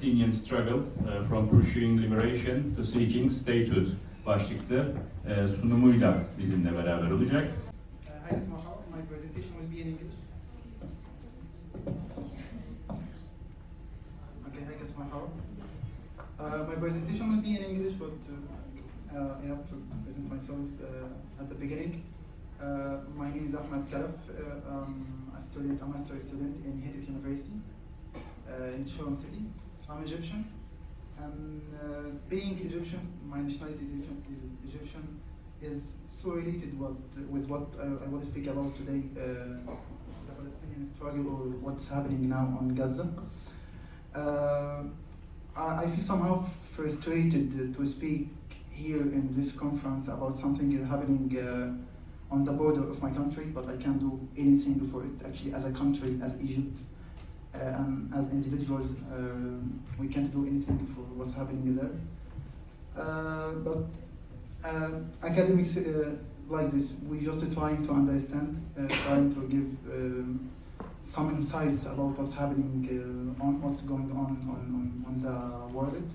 Palestinian struggle from pursuing liberation to seeking statehood başlıklı sunumuyla bizimle beraber olacak. My presentation will be in English. Okay, my presentation will be in English, but I have to present myself at the beginning. My name is Ahmed Kalaf. I'm a master's student in Hittite University in Sharm City. I'm Egyptian, and being Egyptian, my nationality is Egyptian, is so related with what I want to speak about today, the Palestinian struggle or what's happening now on Gaza. I feel somehow frustrated to speak here in this conference about something happening on the border of my country, but I can't do anything for it. Actually, as a country, as Egypt, and as individuals, we can't do anything for what's happening there. But academics like this, we're just trying to understand, trying to give some insights about what's happening, on what's going on the world.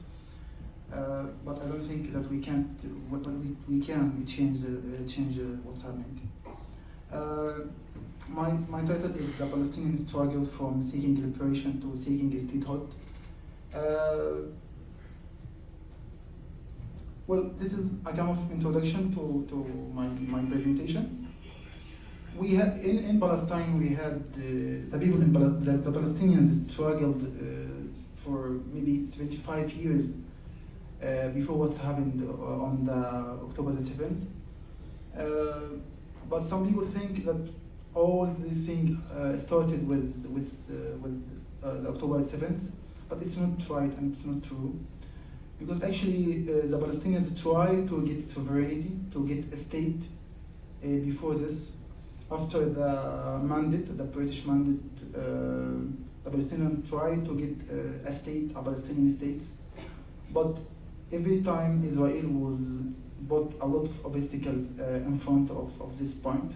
But I don't think that we can't. We can change what's happening. My title is The Palestinian Struggle from Seeking Liberation to Seeking Statehood. Well, this is a kind of introduction to my presentation. We had in Palestine, we had the people in the Palestinians struggled for maybe 75 years before what's happened on the October the 7th. But some people think that all these things started with the October 7th, but it's not right and it's not true. Because actually the Palestinians tried to get sovereignty, to get a state before this. After the mandate, the British mandate, the Palestinians tried to get a state, a Palestinian state. But every time Israel was put a lot of obstacles in front of this point.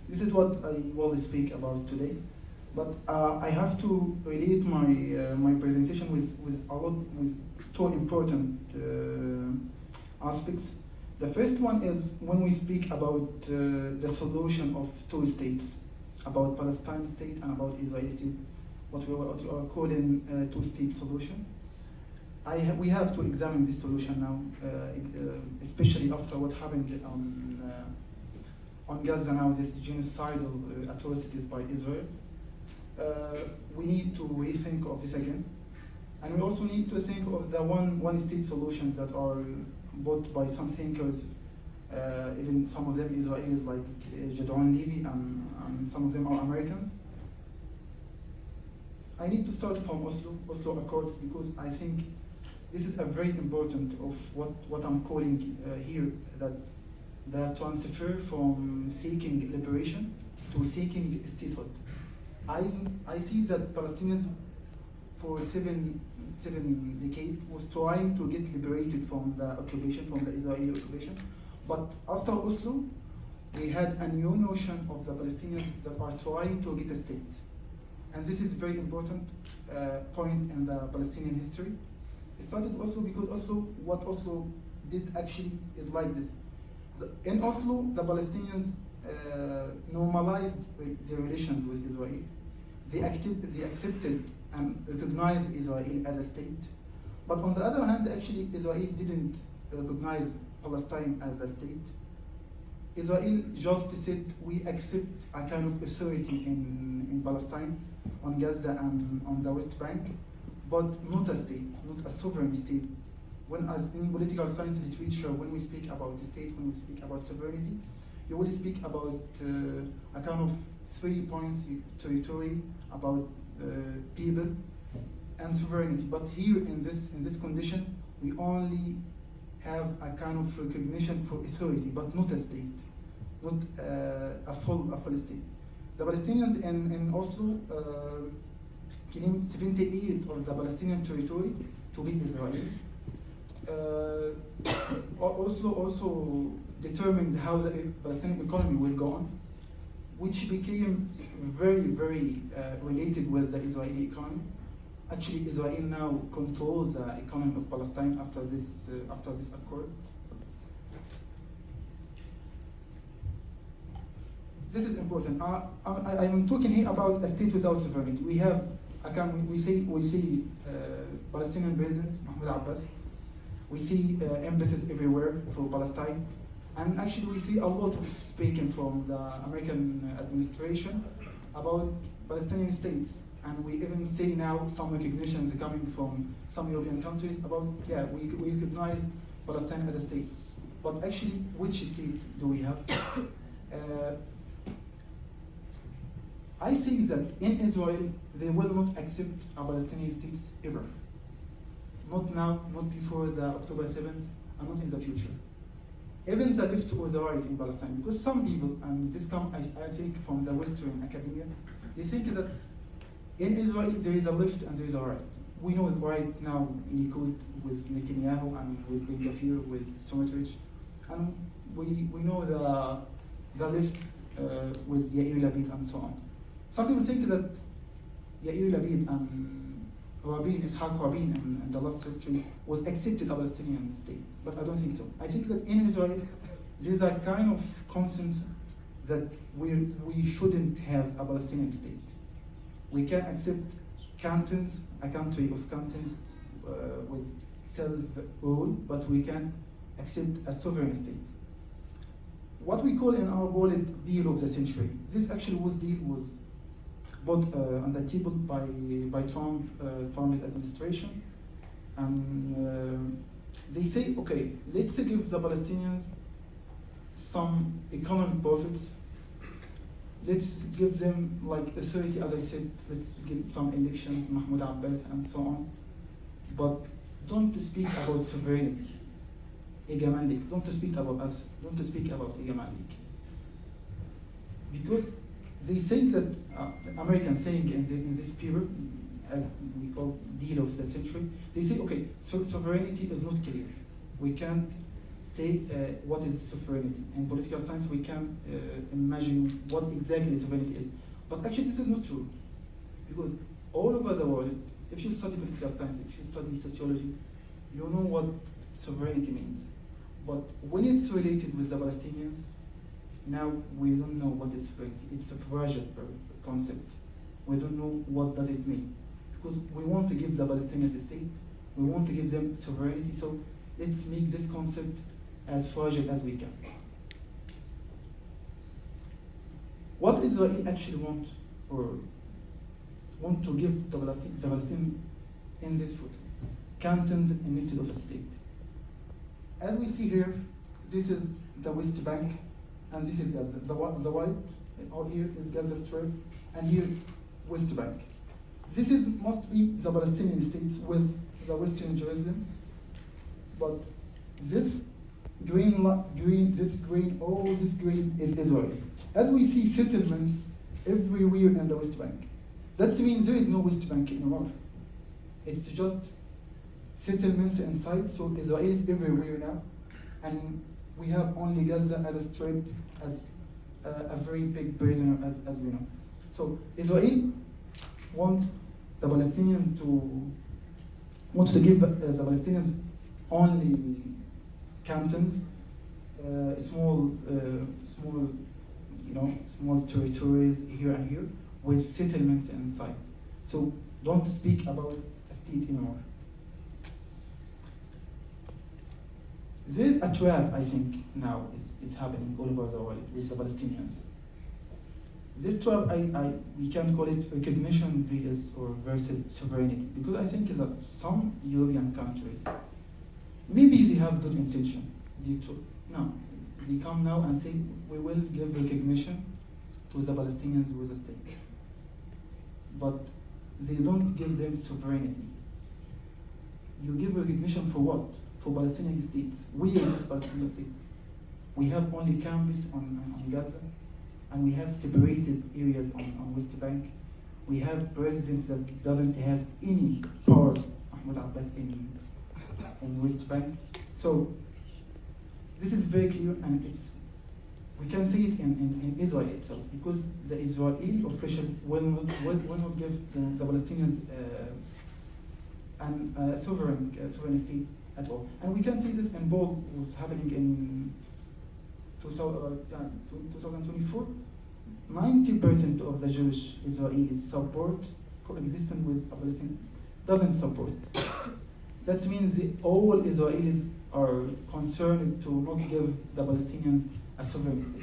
This is what I will speak about today. But I have to relate my presentation with two important aspects. The first one is when we speak about the solution of two states, about Palestine state and about Israel state, what we are calling two-state solution. We have to examine this solution now, especially after what happened on Gaza now, this genocidal atrocities by Israel. We need to rethink of this again. And we also need to think of the one-state solutions that are brought by some thinkers, even some of them Israelis like Jadon Levy, and some of them are Americans. I need to start from Oslo Accords, because I think this is a very important of what I'm calling here, that the transfer from seeking liberation to seeking statehood. I see that Palestinians for seven decades was trying to get liberated from the occupation, from the Israeli occupation. But after Oslo, we had a new notion of the Palestinians that are trying to get a state. And this is a very important point in the Palestinian history. It started Oslo because what Oslo did actually is like this. In Oslo, the Palestinians normalized their relations with Israel. They accepted and recognized Israel as a state. But on the other hand, actually, Israel didn't recognize Palestine as a state. Israel just said, we accept a kind of authority in Palestine, on Gaza and on the West Bank, but not a state, not a sovereign state. When, as in political science literature, when we speak about the state, when we speak about sovereignty, you will speak about a kind of 3 points: territory, about people, and sovereignty. But here in this condition, we only have a kind of recognition for authority, but not a state, not a full state. The Palestinians in Oslo claimed 78% of the Palestinian territory to be Israeli. Oslo also determined how the Palestinian economy will go on, which became very related with the Israeli economy. Actually, Israel now controls the economy of Palestine after this accord. This is important. I'm talking here about a state without sovereignty. We have, we see Palestinian President Mahmoud Abbas. We see embassies everywhere for Palestine, and actually we see a lot of speaking from the American administration about Palestinian states. And we even see now some recognitions coming from some European countries about, yeah, we recognize Palestine as a state. But actually, which state do we have? I think that in Israel, they will not accept a Palestinian state ever. Not now, not before the October 7th, and not in the future. Even the left or the right in Palestine, because some people, and this comes, I think, from the Western academia, they think that in Israel there is a left and there is a right. We know right now Likud with Netanyahu and with Ben Gvir, with Smotrich, and we know the left with Yair Lapid and so on. Some people think that Yair Lapid and Ishaq Rabin in the last history was accepted a Palestinian state, but I don't think so. I think that in Israel there is a kind of consensus that we shouldn't have a Palestinian state. We can accept cantons, a country of cantons with self-rule, but we can't accept a sovereign state. What we call in our wallet deal of the century. This actually was put on the table by Trump's administration, and they say, okay, let's give the Palestinians some economic profits. Let's give them like authority, as I said, let's give some elections, Mahmoud Abbas and so on. But don't speak about sovereignty, hegemonic. Don't speak about us, don't speak about hegemonic. Because they say that, the Americans saying in this paper, as we call deal of the century, they say, okay, so sovereignty is not clear. We can't say what is sovereignty. In political science, we can imagine what exactly sovereignty is. But actually, this is not true. Because all over the world, if you study political science, if you study sociology, you know what sovereignty means. But when it's related with the Palestinians, now we don't know what is sovereignty. It's a fragile concept. We don't know what does it mean. Because we want to give the Palestinians a state, we want to give them sovereignty, so let's make this concept as fragile as we can. What Israel actually want to give the Palestinians in this photo? Cantons instead of a state. As we see here, this is the West Bank, and this is Gaza. The white out here is Gaza Strip, and here West Bank. This must be the Palestinian states with the Western Jerusalem, but this all this green is Israel. As we see settlements everywhere in the West Bank, that means there is no West Bank anymore. It's just settlements inside, so Israel is everywhere now, and we have only Gaza as a strip, as a very big prisoner, as we know. So Israel wants the Palestinians to give the Palestinians only cantons, small territories here and here with settlements inside. So don't speak about a state anymore. There's a trap, I think, now is happening all over the world with the Palestinians. This trap, we can call it recognition versus sovereignty, because I think that some European countries, maybe they have good intention. They come now and say, we will give recognition to the Palestinians with a state. But they don't give them sovereignty. You give recognition for what? For Palestinian states. We are these Palestinian states. We have only camps on Gaza, and we have separated areas on West Bank. We have presidents that doesn't have any power, Mahmoud Abbas, in West Bank. So this is very clear, and we can see it in Israel itself, because the Israeli official will not give the Palestinians sovereign state at all. And we can see this in both was happening in 2024. 90% of the Jewish Israelis support coexistence with Palestine, doesn't support. That means all Israelis are concerned to not give the Palestinians a sovereign state.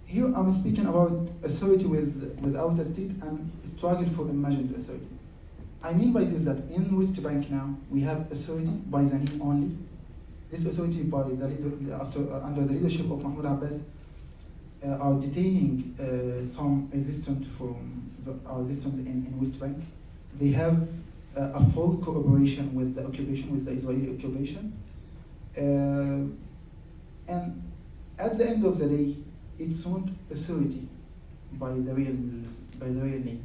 Here I'm speaking about authority without a state and struggle for imagined authority. I mean by this that in West Bank now we have authority by the name only. This authority by the under the leadership of Mahmoud Abbas are detaining some resistance from our resistance in West Bank. They have a full cooperation with the occupation, with the Israeli occupation, and at the end of the day, it's not authority by the real name.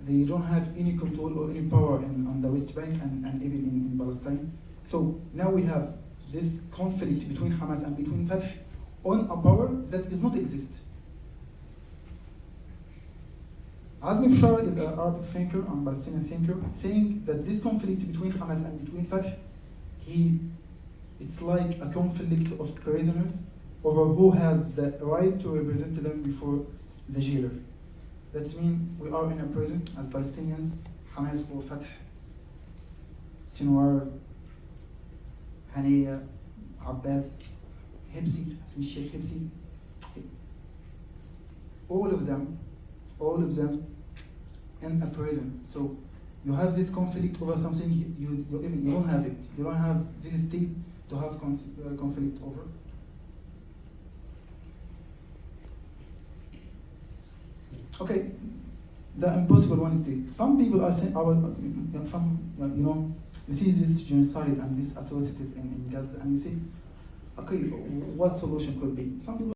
They don't have any control or any power on the West Bank and even in Palestine. So now we have this conflict between Hamas and between Fatah on a power that does not exist. Azmi Bishara is an Arabic thinker and Palestinian thinker, saying that this conflict between Hamas and between Fatah, it's like a conflict of prisoners over who has the right to represent them before the jailer. That means we are in a prison as Palestinians, Hamas or Fatah, Sinwar, Haniya, Abbas, Hibsi, Sheikh Hibsi, all of them in a prison. So you have this conflict over something you don't have it. You don't have this state to have conflict over. Okay, the impossible one state. Some people are saying, you see this genocide and these atrocities in Gaza, and you say, okay, what solution could be? Some people